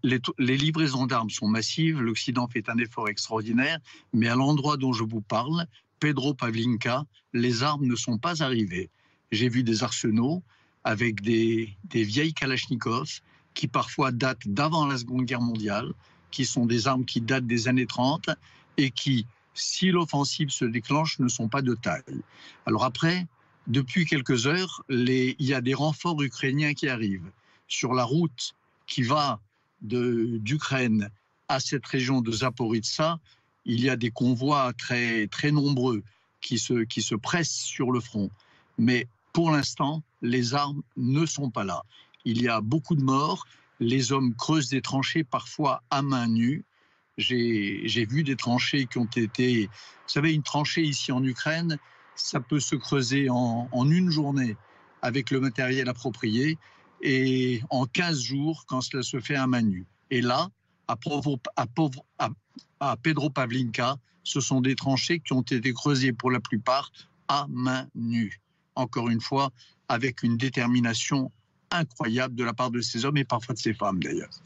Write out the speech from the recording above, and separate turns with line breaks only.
Les livraisons d'armes sont massives, l'Occident fait un effort extraordinaire, mais à l'endroit dont je vous parle, Pedro Pavlinka, les armes ne sont pas arrivées. J'ai vu des arsenaux avec des vieilles Kalachnikov qui parfois datent d'avant la Seconde Guerre mondiale, qui sont des armes qui datent des années 30 et qui, si l'offensive se déclenche, ne sont pas de taille. Alors après, depuis quelques heures, il y a des renforts ukrainiens qui arrivent. Sur la route qui va d'Ukraine à cette région de Zaporizhzhia, il y a des convois très, très nombreux qui se pressent sur le front. Mais pour l'instant, les armes ne sont pas là. Il y a beaucoup de morts. Les hommes creusent des tranchées, parfois à main nue. J'ai vu des tranchées qui ont été... Vous savez, une tranchée ici en Ukraine, ça peut se creuser en une journée avec le matériel approprié et en 15 jours quand cela se fait à main nue. Et là, à Pedro Pavlinka, ce sont des tranchées qui ont été creusées pour la plupart à main nue. Encore une fois, avec une détermination incroyable de la part de ces hommes et parfois de ces femmes d'ailleurs.